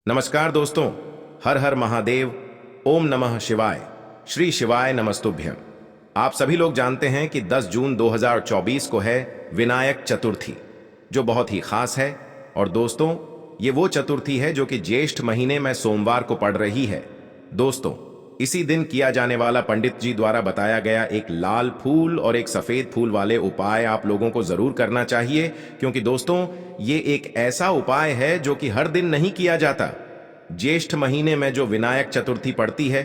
नमस्कार दोस्तों। हर हर महादेव। ओम नमः शिवाय। श्री शिवाय नमस्तुभ्यम। आप सभी लोग जानते हैं कि 10 जून 2024 को है विनायक चतुर्थी, जो बहुत ही खास है। और दोस्तों, ये वो चतुर्थी है जो कि ज्येष्ठ महीने में सोमवार को पड़ रही है। दोस्तों, इसी दिन किया जाने वाला पंडित जी द्वारा बताया गया एक लाल फूल और एक सफेद फूल वाले उपाय आप लोगों को जरूर करना चाहिए, क्योंकि दोस्तों, ये एक ऐसा उपाय है जो कि हर दिन नहीं किया जाता। ज्येष्ठ महीने में जो विनायक चतुर्थी पड़ती है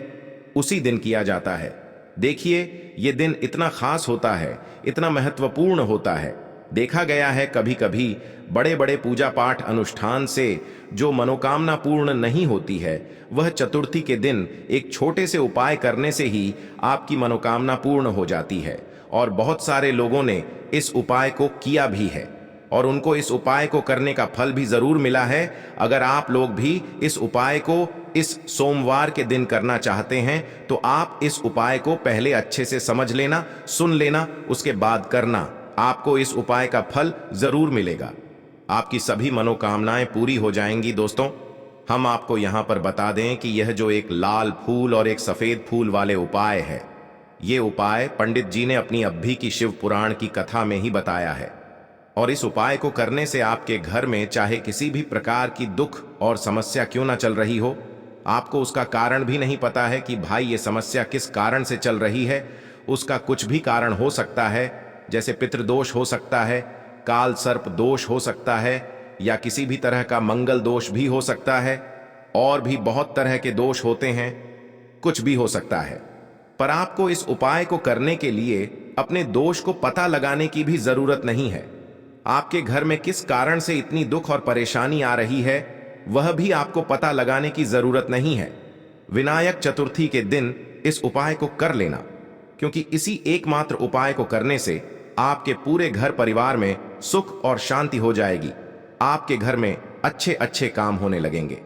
उसी दिन किया जाता है। देखिए, ये दिन इतना खास होता है, इतना महत्वपूर्ण होता है। देखा गया है कभी कभी बड़े बड़े पूजा पाठ अनुष्ठान से जो मनोकामना पूर्ण नहीं होती है, वह चतुर्थी के दिन एक छोटे से उपाय करने से ही आपकी मनोकामना पूर्ण हो जाती है। और बहुत सारे लोगों ने इस उपाय को किया भी है और उनको इस उपाय को करने का फल भी जरूर मिला है। अगर आप लोग भी इस उपाय को इस सोमवार के दिन करना चाहते हैं तो आप इस उपाय को पहले अच्छे से समझ लेना, सुन लेना, उसके बाद करना। आपको इस उपाय का फल जरूर मिलेगा। आपकी सभी मनोकामनाएं पूरी हो जाएंगी। दोस्तों, हम आपको यहां पर बता दें कि यह जो एक लाल फूल और एक सफेद फूल वाले उपाय है, ये उपाय पंडित जी ने अपनी अभी की शिव पुराण की कथा में ही बताया है। और इस उपाय को करने से आपके घर में चाहे किसी भी प्रकार की दुख और समस्या क्यों ना चल रही हो, आपको उसका कारण भी नहीं पता है कि भाई ये समस्या किस कारण से चल रही है। उसका कुछ भी कारण हो सकता है, जैसे पितृदोष हो सकता है, काल सर्प दोष हो सकता है, या किसी भी तरह का मंगल दोष भी हो सकता है। और भी बहुत तरह के दोष होते हैं, कुछ भी हो सकता है। पर आपको इस उपाय को करने के लिए अपने दोष को पता लगाने की भी जरूरत नहीं है। आपके घर में किस कारण से इतनी दुख और परेशानी आ रही है, वह भी आपको पता लगाने की जरूरत नहीं है। विनायक चतुर्थी के दिन इस उपाय को कर लेना, क्योंकि इसी एकमात्र उपाय को करने से आपके पूरे घर परिवार में सुख और शांति हो जाएगी। आपके घर में अच्छे अच्छे काम होने लगेंगे।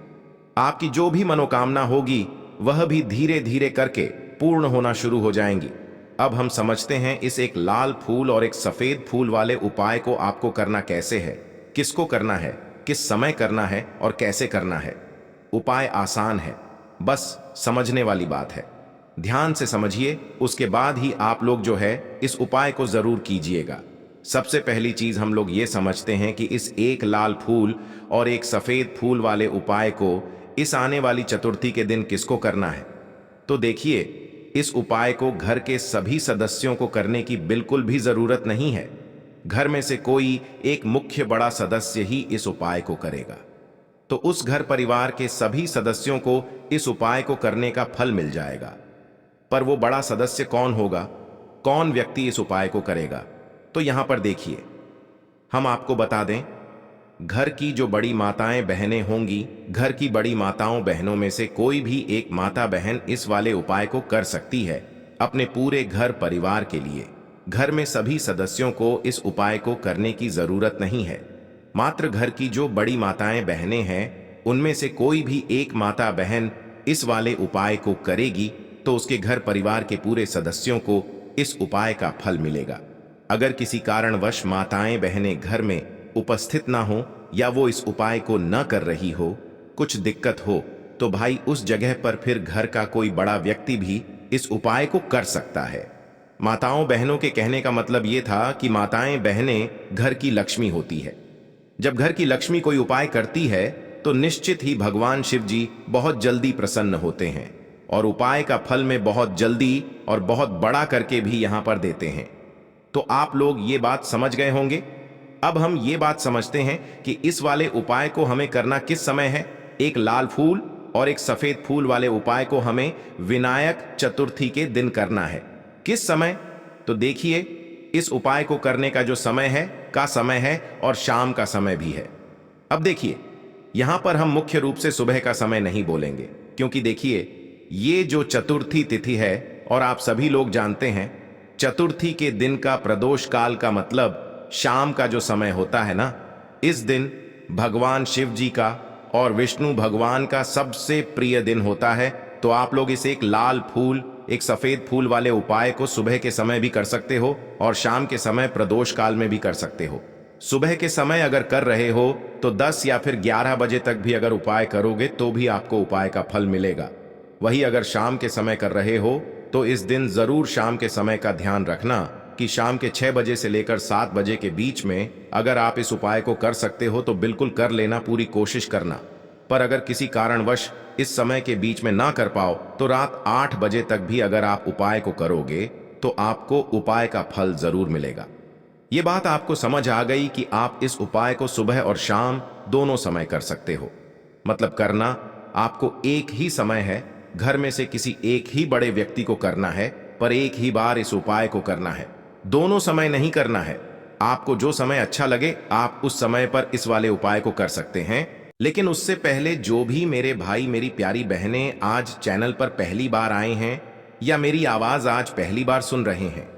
आपकी जो भी मनोकामना होगी वह भी धीरे धीरे करके पूर्ण होना शुरू हो जाएंगी। अब हम समझते हैं इस एक लाल फूल और एक सफेद फूल वाले उपाय को आपको करना कैसे है, किसको करना है, किस समय करना है और कैसे करना है। उपाय आसान है, बस समझने वाली बात है। ध्यान से समझिए, उसके बाद ही आप लोग जो है इस उपाय को जरूर कीजिएगा। सबसे पहली चीज हम लोग ये समझते हैं कि इस एक लाल फूल और एक सफेद फूल वाले उपाय को इस आने वाली चतुर्थी के दिन किसको करना है। तो देखिए, इस उपाय को घर के सभी सदस्यों को करने की बिल्कुल भी जरूरत नहीं है। घर में से कोई एक मुख्य बड़ा सदस्य ही इस उपाय को करेगा, तो उस घर परिवार के सभी सदस्यों को इस उपाय को करने का फल मिल जाएगा। पर वो बड़ा सदस्य कौन होगा, कौन व्यक्ति इस उपाय को करेगा, तो यहां पर देखिए, हम आपको बता दें, घर की जो बड़ी माताएं बहनें होंगी, घर की बड़ी माताओं बहनों में से कोई भी एक माता बहन इस वाले उपाय को कर सकती है अपने पूरे घर परिवार के लिए। घर में सभी सदस्यों को इस उपाय को करने की जरूरत नहीं है। मात्र घर की जो बड़ी माताएं बहनें हैं, उनमें से कोई भी एक माता बहन इस वाले उपाय को करेगी तो उसके घर परिवार के पूरे सदस्यों को इस उपाय का फल मिलेगा। अगर किसी कारणवश माताएं बहनें घर में उपस्थित ना हो या वो इस उपाय को न कर रही हो, कुछ दिक्कत हो, तो भाई उस जगह पर फिर घर का कोई बड़ा व्यक्ति भी इस उपाय को कर सकता है। माताओं बहनों के कहने का मतलब ये था कि माताएं बहनें घर की लक्ष्मी होती है। जब घर की लक्ष्मी कोई उपाय करती है तो निश्चित ही भगवान शिव जी बहुत जल्दी प्रसन्न होते हैं और उपाय का फल में बहुत जल्दी और बहुत बड़ा करके भी यहां पर देते हैं। तो आप लोग ये बात समझ गए होंगे। अब हम ये बात समझते हैं कि इस वाले उपाय को हमें करना किस समय है। एक लाल फूल और एक सफेद फूल वाले उपाय को हमें विनायक चतुर्थी के दिन करना है। किस समय? तो देखिए, इस उपाय को करने का जो समय है और शाम का समय भी है। अब देखिए, यहां पर हम मुख्य रूप से सुबह का समय नहीं बोलेंगे, क्योंकि देखिए, ये जो चतुर्थी तिथि है और आप सभी लोग जानते हैं, चतुर्थी के दिन का प्रदोष काल का मतलब शाम का जो समय होता है ना, इस दिन भगवान शिव जी का और विष्णु भगवान का सबसे प्रिय दिन होता है। तो आप लोग इस एक लाल फूल एक सफेद फूल वाले उपाय को सुबह के समय भी कर सकते हो और शाम के समय प्रदोष काल में भी कर सकते हो। सुबह के समय अगर कर रहे हो तो 10 या फिर 11 बजे तक भी अगर उपाय करोगे तो भी आपको उपाय का फल मिलेगा। वही अगर शाम के समय कर रहे हो तो इस दिन जरूर शाम के समय का ध्यान रखना कि शाम के 6 बजे से लेकर 7 बजे के बीच में अगर आप इस उपाय को कर सकते हो तो बिल्कुल कर लेना, पूरी कोशिश करना। पर अगर किसी कारणवश इस समय के बीच में ना कर पाओ तो रात 8 बजे तक भी अगर आप उपाय को करोगे तो आपको उपाय का फल जरूर मिलेगा। ये बात आपको समझ आ गई कि आप इस उपाय को सुबह और शाम दोनों समय कर सकते हो। मतलब करना आपको एक ही समय है, घर में से किसी एक ही बड़े व्यक्ति को करना है, पर एक ही बार इस उपाय को करना है। दोनों समय नहीं करना है। आपको जो समय अच्छा लगे आप उस समय पर इस वाले उपाय को कर सकते हैं। लेकिन उससे पहले जो भी मेरे भाई मेरी प्यारी बहनें आज चैनल पर पहली बार आए हैं या मेरी आवाज आज पहली बार सुन रहे हैं,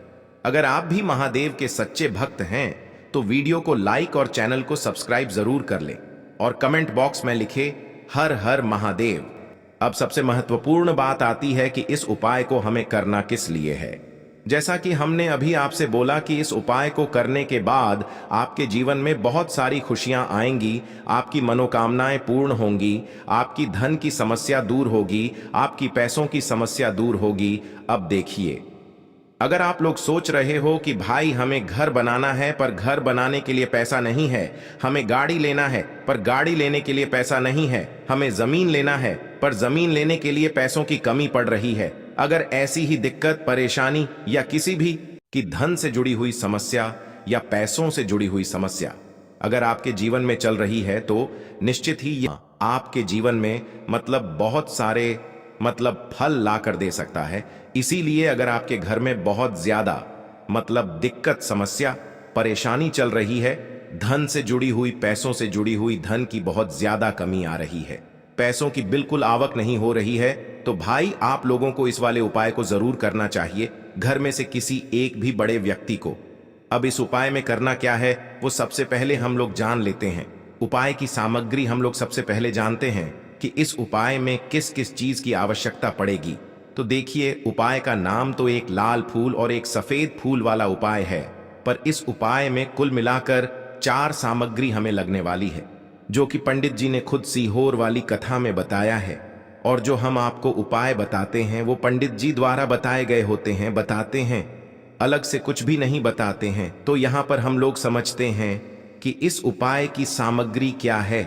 अगर आप भी महादेव के सच्चे भक्त हैं तो वीडियो को लाइक और चैनल को सब्सक्राइब जरूर कर लें और कमेंट बॉक्स में लिखे हर हर महादेव। अब सबसे महत्वपूर्ण बात आती है कि इस उपाय को हमें करना किस लिए है। जैसा कि हमने अभी आपसे बोला कि इस उपाय को करने के बाद आपके जीवन में बहुत सारी खुशियां आएंगी, आपकी मनोकामनाएं पूर्ण होंगी, आपकी धन की समस्या दूर होगी, आपकी पैसों की समस्या दूर होगी। अब देखिए, अगर आप लोग सोच रहे हो कि भाई हमें घर बनाना है पर घर बनाने के लिए पैसा नहीं है, हमें गाड़ी लेना है पर गाड़ी लेने के लिए पैसा नहीं है, हमें जमीन लेना है पर जमीन लेने के लिए पैसों की कमी पड़ रही है, अगर ऐसी ही दिक्कत परेशानी या किसी भी की धन से जुड़ी हुई समस्या या पैसों से जुड़ी हुई समस्या अगर आपके जीवन में चल रही है तो निश्चित ही यह आपके जीवन में बहुत सारे फल ला कर दे सकता है। इसीलिए अगर आपके घर में बहुत ज्यादा दिक्कत समस्या परेशानी चल रही है, धन से जुड़ी हुई पैसों से जुड़ी हुई धन की बहुत ज्यादा कमी आ रही है, पैसों की बिल्कुल आवक नहीं हो रही है, तो भाई आप लोगों को इस वाले उपाय को जरूर करना चाहिए, घर में से किसी एक भी बड़े व्यक्ति को। अब इस उपाय में करना क्या है वो सबसे पहले हम लोग जान लेते हैं। उपाय की सामग्री हम लोग सबसे पहले जानते हैं कि इस उपाय में किस किस चीज की आवश्यकता पड़ेगी। तो देखिए, उपाय का नाम तो एक लाल फूल और एक सफेद फूल वाला उपाय है, पर इस उपाय में कुल मिलाकर 4 सामग्री हमें लगने वाली है, जो कि पंडित जी ने खुद सीहोर वाली कथा में बताया है। और जो हम आपको उपाय बताते हैं वो पंडित जी द्वारा बताए गए होते हैं, बताते हैं, अलग से कुछ भी नहीं बताते हैं। तो यहाँ पर हम लोग समझते हैं कि इस उपाय की सामग्री क्या है।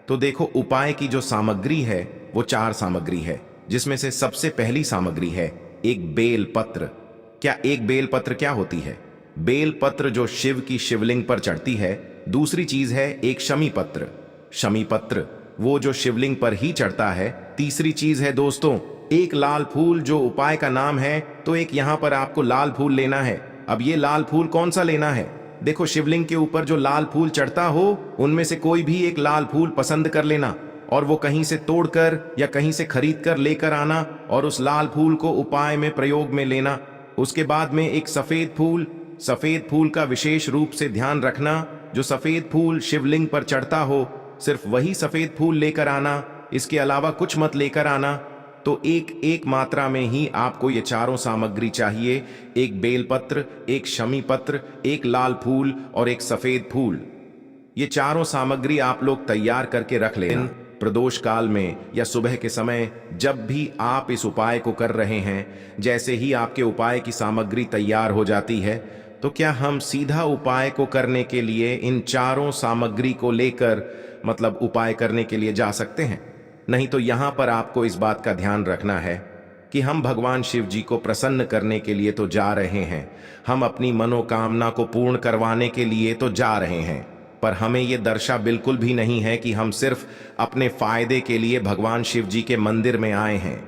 तो देखो, उपाय की जो सामग्री है वो 4 सामग्री है, जिसमें से सबसे पहली सामग्री है एक बेल पत्र। क्या एक बेल पत्र क्या होती है? बेल पत्र जो शिव की शिवलिंग पर चढ़ती है। दूसरी चीज है एक शमी पत्र। शमी पत्र वो जो शिवलिंग पर ही चढ़ता है। तीसरी चीज है दोस्तों एक लाल फूल, जो उपाय का नाम है। तो एक यहाँ पर आपको लाल फूल लेना है। अब ये लाल फूल कौन सा लेना है? देखो, शिवलिंग के ऊपर जो लाल फूल चढ़ता हो उनमें से कोई भी एक लाल फूल पसंद कर लेना और वो कहीं से तोड़कर या कहीं से खरीद कर लेकर आना और उस लाल फूल को उपाय में प्रयोग में लेना। उसके बाद में एक सफेद फूल का विशेष रूप से ध्यान रखना। जो सफेद फूल शिवलिंग पर चढ़ता हो सिर्फ वही सफेद फूल लेकर आना, इसके अलावा कुछ मत लेकर आना। तो एक मात्रा में ही आपको ये 4 सामग्री चाहिए, एक बेलपत्र, एक शमी पत्र, एक लाल फूल और एक सफेद फूल। ये 4 सामग्री आप लोग तैयार करके रख लेना। प्रदोष काल में या सुबह के समय जब भी आप इस उपाय को कर रहे हैं, जैसे ही आपके उपाय की सामग्री तैयार हो जाती है तो क्या हम सीधा उपाय को करने के लिए इन 4 सामग्री को लेकर उपाय करने के लिए जा सकते हैं? नहीं, तो यहां पर आपको इस बात का ध्यान रखना है कि हम भगवान शिव जी को प्रसन्न करने के लिए तो जा रहे हैं, हम अपनी मनोकामना को पूर्ण करवाने के लिए तो जा रहे हैं, पर हमें यह दर्शा बिल्कुल भी नहीं है कि हम सिर्फ अपने फायदे के लिए भगवान शिव जी के मंदिर में आए हैं।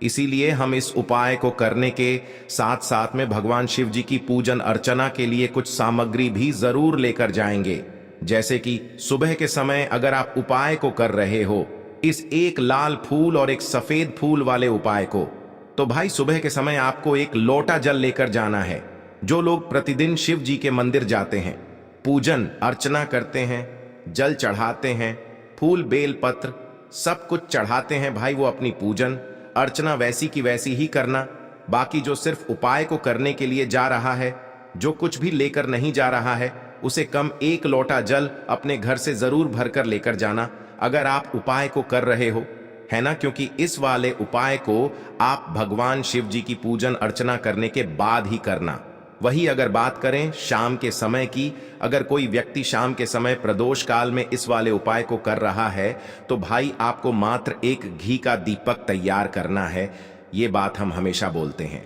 इसीलिए हम इस उपाय को करने के साथ साथ में भगवान शिव जी की पूजन अर्चना के लिए कुछ सामग्री भी जरूर लेकर जाएंगे। जैसे कि सुबह के समय अगर आप उपाय को कर रहे हो इस एक लाल फूल और एक सफेद फूल वाले उपाय को, तो भाई सुबह के समय आपको एक लोटा जल लेकर जाना है। जो लोग प्रतिदिन शिव जी के मंदिर जाते हैं, पूजन अर्चना करते हैं, जल चढ़ाते हैं, फूल बेल पत्र सब कुछ चढ़ाते हैं, भाई वो अपनी पूजन अर्चना वैसी की वैसी ही करना। बाकी जो सिर्फ उपाय को करने के लिए जा रहा है, जो कुछ भी लेकर नहीं जा रहा है, उसे कम 1 लोटा जल अपने घर से जरूर भरकर लेकर जाना, अगर आप उपाय को कर रहे हो, है ना। क्योंकि इस वाले उपाय को आप भगवान शिव जी की पूजन अर्चना करने के बाद ही करना। वही अगर बात करें शाम के समय की, अगर कोई व्यक्ति शाम के समय प्रदोष काल में इस वाले उपाय को कर रहा है, तो भाई आपको मात्र एक घी का दीपक तैयार करना है। ये बात हम हमेशा बोलते हैं।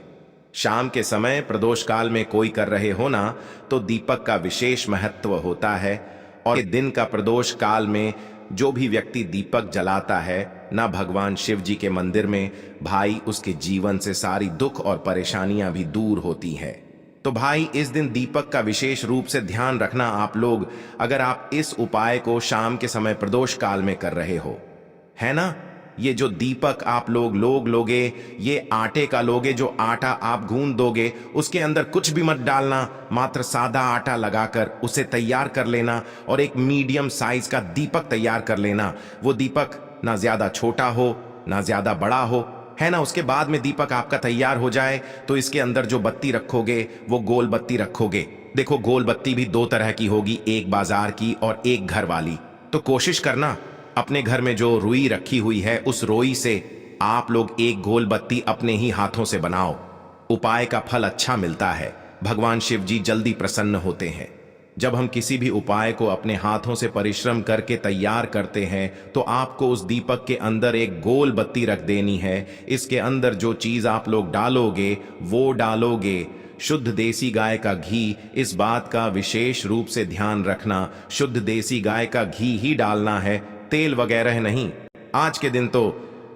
शाम के समय प्रदोष काल में कोई कर रहे हो ना, तो दीपक का विशेष महत्व होता है। और दिन का प्रदोष काल में जो भी व्यक्ति दीपक जलाता है ना भगवान शिव जी के मंदिर में, भाई उसके जीवन से सारी दुख और परेशानियां भी दूर होती है। तो भाई इस दिन दीपक का विशेष रूप से ध्यान रखना आप लोग, अगर आप इस उपाय को शाम के समय प्रदोष काल में कर रहे हो, है ना। ये जो दीपक आप लोग लोगे, ये आटे का लोगे। जो आटा आप गूंद दोगे उसके अंदर कुछ भी मत डालना, मात्र सादा आटा लगाकर उसे तैयार कर लेना और एक मीडियम साइज का दीपक तैयार कर लेना। वो दीपक ना ज्यादा छोटा हो ना ज्यादा बड़ा हो, है ना। उसके बाद में दीपक आपका तैयार हो जाए तो इसके अंदर जो बत्ती रखोगे वो गोल बत्ती रखोगे। देखो गोल बत्ती भी 2 तरह की होगी, एक बाजार की और एक घर वाली। तो कोशिश करना अपने घर में जो रुई रखी हुई है उस रुई से आप लोग एक गोल बत्ती अपने ही हाथों से बनाओ। उपाय का फल अच्छा मिलता है, भगवान शिव जी जल्दी प्रसन्न होते हैं। जब हम किसी भी उपाय को अपने हाथों से परिश्रम करके तैयार करते हैं तो आपको उस दीपक के अंदर एक गोल बत्ती रख देनी है। इसके अंदर जो चीज आप लोग डालोगे वो डालोगे शुद्ध देसी गाय का घी। इस बात का विशेष रूप से ध्यान रखना, शुद्ध देसी गाय का घी ही डालना है, तेल वगैरह नहीं। आज के दिन तो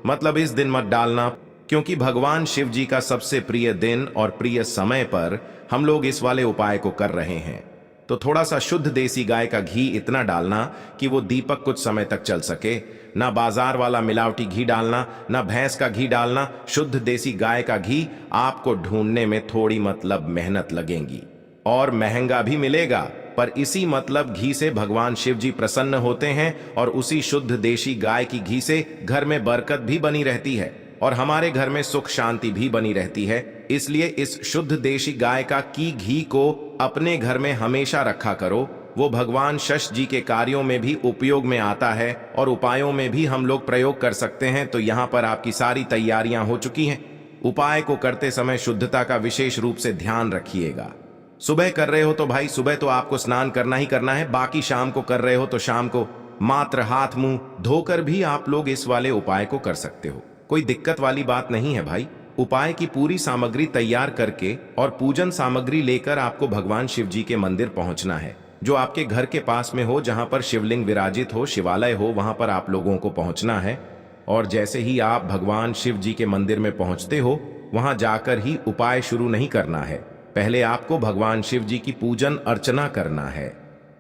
मतलब इस दिन मत डालना, क्योंकि भगवान शिव जी का सबसे प्रिय दिन और प्रिय समय पर हम लोग इस वाले उपाय को कर रहे हैं। तो थोड़ा सा शुद्ध देसी गाय का घी इतना डालना कि वो दीपक कुछ समय तक चल सके। ना बाजार वाला मिलावटी घी डालना, ना भैंस का घी डालना, शुद्ध देसी गाय का घी आपको ढूंढने में थोड़ी मतलब मेहनत लगेगी और महंगा भी मिलेगा, पर इसी मतलब घी से भगवान शिव जी प्रसन्न होते हैं और उसी शुद्ध देशी गाय की घी से घर में बरकत भी बनी रहती है और हमारे घर में सुख शांति भी बनी रहती है। इसलिए इस शुद्ध देशी गाय का की घी को अपने घर में हमेशा रखा करो। वो भगवान शश जी के कार्यों में भी उपयोग में आता है और उपायों में भी हम लोग प्रयोग कर सकते हैं। तो यहाँ पर आपकी सारी तैयारियां हो चुकी हैं। उपाय को करते समय शुद्धता का विशेष रूप से ध्यान रखिएगा। सुबह कर रहे हो तो भाई सुबह तो आपको स्नान करना ही करना है, बाकी शाम को कर रहे हो तो शाम को मात्र हाथ मुंह धोकर भी आप लोग इस वाले उपाय को कर सकते हो। कोई दिक्कत वाली बात नहीं है भाई। उपाय की पूरी सामग्री तैयार करके और पूजन सामग्री लेकर आपको भगवान शिव जी के मंदिर पहुंचना है। जो आपके घर के पास में हो, जहां पर शिवलिंग विराजित हो, शिवालय हो, वहां पर आप लोगों को पहुंचना है। और जैसे ही आप भगवान शिव जी के मंदिर में पहुंचते हो, वहां जाकर ही उपाय शुरू नहीं करना है। पहले आपको भगवान शिव जी की पूजन अर्चना करना है।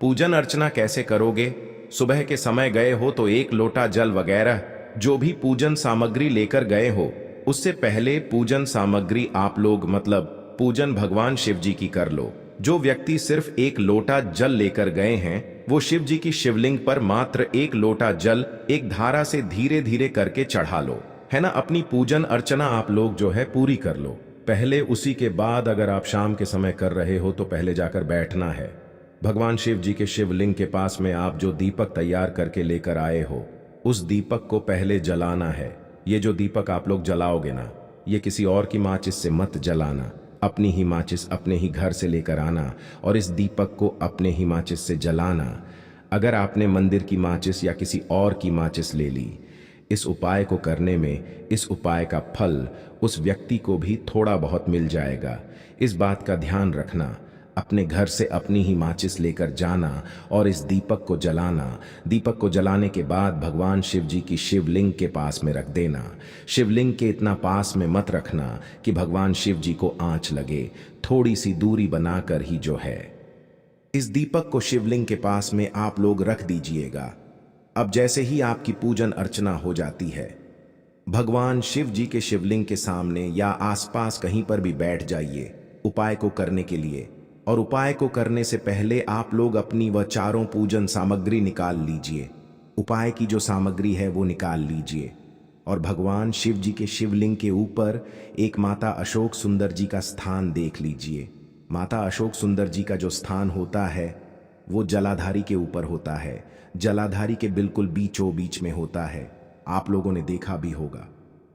पूजन अर्चना कैसे करोगे? सुबह के समय गए हो तो 1 लोटा जल वगैरह जो भी पूजन सामग्री लेकर गए हो, उससे पहले पूजन सामग्री आप लोग मतलब पूजन भगवान शिव जी की कर लो। जो व्यक्ति सिर्फ 1 लोटा जल लेकर गए हैं, वो शिव जी की शिवलिंग पर मात्र 1 लोटा जल एक धारा से धीरे धीरे करके चढ़ा लो, है ना। अपनी पूजन अर्चना आप लोग जो है पूरी कर लो पहले। उसी के बाद अगर आप शाम के समय कर रहे हो तो पहले जाकर बैठना है। भगवान शिव जी के शिवलिंग के पास में आप जो दीपक तैयार करके लेकर आए हो, उस दीपक को पहले जलाना है। ये जो दीपक आप लोग जलाओगे ना, ये किसी और की माचिस से मत जलाना। अपनी ही माचिस अपने ही घर से लेकर आना और इस दीपक को अपने ही माचिस से जलाना। अगर आपने मंदिर की माचिस या किसी और की माचिस ले ली, इस उपाय को करने में इस उपाय का फल उस व्यक्ति को भी थोड़ा बहुत मिल जाएगा। इस बात का ध्यान रखना। अपने घर से अपनी ही माचिस लेकर जाना और इस दीपक को जलाना। दीपक को जलाने के बाद भगवान शिव जी की शिवलिंग के पास में रख देना। शिवलिंग के इतना पास में मत रखना कि भगवान शिव जी को आंच लगे, थोड़ी सी दूरी बनाकर ही जो है इस दीपक को शिवलिंग के पास में आप लोग रख दीजिएगा। अब जैसे ही आपकी पूजन अर्चना हो जाती है, भगवान शिव जी के शिवलिंग के सामने या आसपास कहीं पर भी बैठ जाइए उपाय को करने के लिए। और उपाय को करने से पहले आप लोग अपनी वह चारों पूजन सामग्री निकाल लीजिए। उपाय की जो सामग्री है वो निकाल लीजिए और भगवान शिव जी के शिवलिंग के ऊपर एक माता अशोक सुंदर जी का स्थान देख लीजिए। माता अशोक सुंदर जी का जो स्थान होता है वो जलाधारी के ऊपर होता है, जलाधारी के बिल्कुल बीचों बीच में होता है। आप लोगों ने देखा भी होगा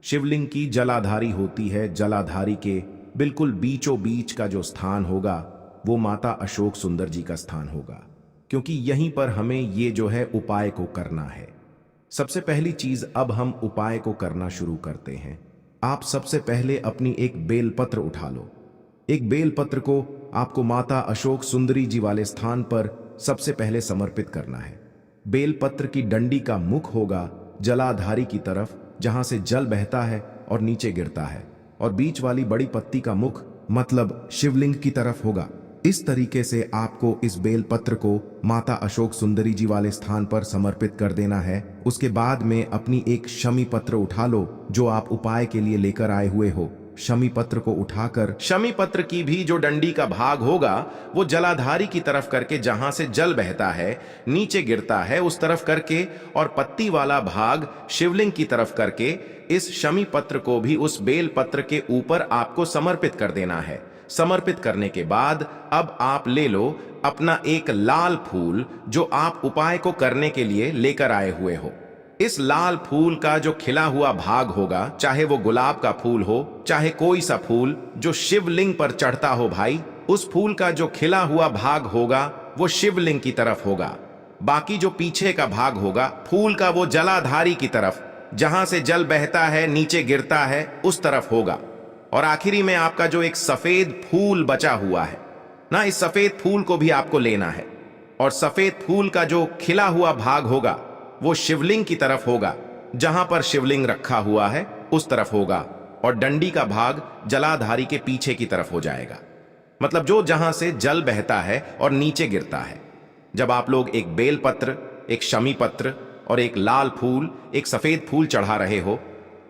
शिवलिंग की जलाधारी होती है, जलाधारी के बिल्कुल बीचों बीच का जो स्थान होगा वो माता अशोक सुंदर जी का स्थान होगा, क्योंकि यहीं पर हमें ये जो है उपाय को करना है। सबसे पहली चीज अब हम उपाय को करना शुरू करते हैं। आप सबसे पहले अपनी एक बेलपत्र उठा लो। एक बेलपत्र को आपको माता अशोक सुंदरी जी वाले स्थान पर सबसे पहले समर्पित करना है। बेलपत्र की डंडी का मुख होगा जलाधारी की तरफ, जहां से जल बहता है और नीचे गिरता है, और बीच वाली बड़ी पत्ती का मुख मतलब शिवलिंग की तरफ होगा। इस तरीके से आपको इस बेलपत्र को माता अशोक सुंदरी जी वाले स्थान पर समर्पित कर देना है। उसके बाद में अपनी एक शमी पत्र उठा लो जो आप उपाय के लिए लेकर आए हुए हो। शमी पत्र को उठाकर शमी पत्र की भी जो डंडी का भाग होगा वो जलाधारी की तरफ करके, जहां से जल बहता है नीचे गिरता है उस तरफ करके, और पत्ती वाला भाग शिवलिंग की तरफ करके इस शमी पत्र को भी उस बेल पत्र के ऊपर आपको समर्पित कर देना है। समर्पित करने के बाद अब आप ले लो अपना एक लाल फूल जो आप उपाय को करने के लिए लेकर आए हुए हो। इस लाल फूल का जो खिला हुआ भाग होगा, चाहे वो गुलाब का फूल हो, चाहे कोई सा फूल जो शिवलिंग पर चढ़ता हो भाई, उस फूल का जो खिला हुआ भाग होगा वो शिवलिंग की तरफ होगा। बाकी जो पीछे का भाग होगा फूल का वो जलाधारी की तरफ, जहां से जल बहता है नीचे गिरता है उस तरफ होगा। और आखिरी में आपका जो एक सफेद फूल बचा हुआ है ना, इस सफेद फूल को भी आपको लेना है, और सफेद फूल का जो खिला हुआ भाग होगा वो शिवलिंग की तरफ होगा, जहां पर शिवलिंग रखा हुआ है उस तरफ होगा, और डंडी का भाग जलाधारी के पीछे की तरफ हो जाएगा, मतलब जो जहां से जल बहता है और नीचे गिरता है। जब आप लोग एक बेलपत्र, एक शमी पत्र और एक लाल फूल, एक सफेद फूल चढ़ा रहे हो,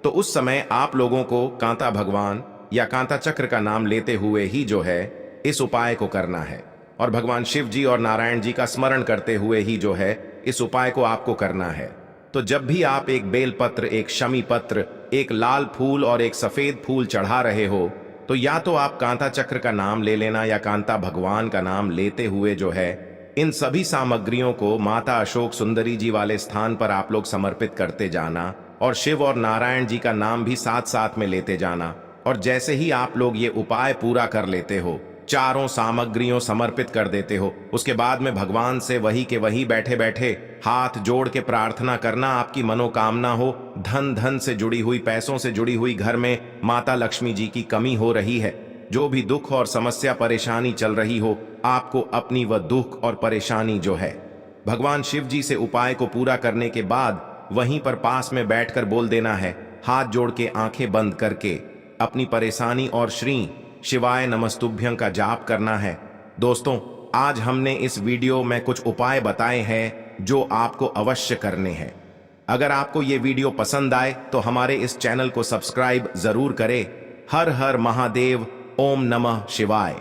तो उस समय आप लोगों को कांता भगवान या कांता चक्र का नाम लेते हुए ही जो है इस उपाय को करना है, और भगवान शिव जी और नारायण जी का स्मरण करते हुए ही जो है इस उपाय को आपको करना है। तो जब भी आप एक बेलपत्र, एक शमी पत्र, एक लाल फूल और एक सफेद फूल चढ़ा रहे हो, तो या तो आप कांता चक्र का नाम ले लेना या कांता भगवान का नाम लेते हुए जो है इन सभी सामग्रियों को माता अशोक सुंदरी जी वाले स्थान पर आप लोग समर्पित करते जाना, और शिव और नारायण जी का नाम भी साथ साथ में लेते जाना। और जैसे ही आप लोग ये उपाय पूरा कर लेते हो, चारों सामग्रियों समर्पित कर देते हो, उसके बाद में भगवान से वही के वही बैठे बैठे हाथ जोड़ के प्रार्थना करना, आपकी मनोकामना हो। धन से जुड़ी हुई, पैसों से जुड़ी हुई, घर में माता लक्ष्मी जी की कमी हो रही है, जो भी दुख और समस्या परेशानी चल रही हो, आपको अपनी वह दुख और परेशानी जो है भगवान शिव जी से उपाय को पूरा करने के बाद वहीं पर पास में बैठकर बोल देना है, हाथ जोड़ के आंखें बंद करके अपनी परेशानी और श्री शिवाय नमस्तुभ्यं का जाप करना है। दोस्तों, आज हमने इस वीडियो में कुछ उपाय बताए हैं जो आपको अवश्य करने हैं। अगर आपको ये वीडियो पसंद आए तो हमारे इस चैनल को सब्सक्राइब जरूर करें। हर हर महादेव, ओम नमः शिवाय।